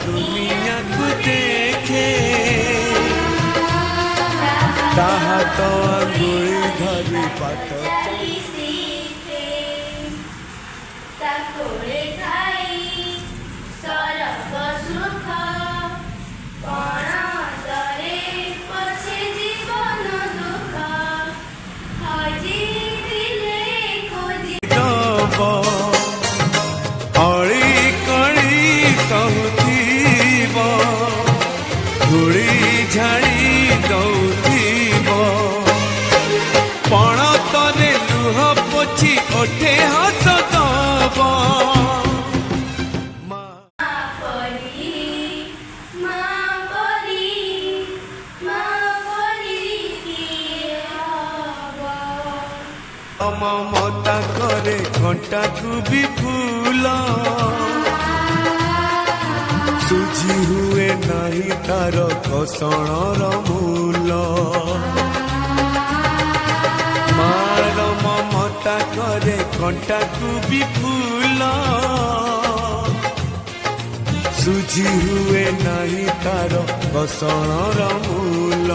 दुनिया को देखे ताहा तो अंगुली धरी पाठ अड़ी कड़ी कहूब धूली झाड़ी दौब पण तरे लुह पोछी ओठे हस दब ममता करे घंटा को भी फूल सुझी हुए नहीं तार घसणर मूल मार ममता करे घंटा को भी फूल सुझी हुए नहीं तार घसणर मूल।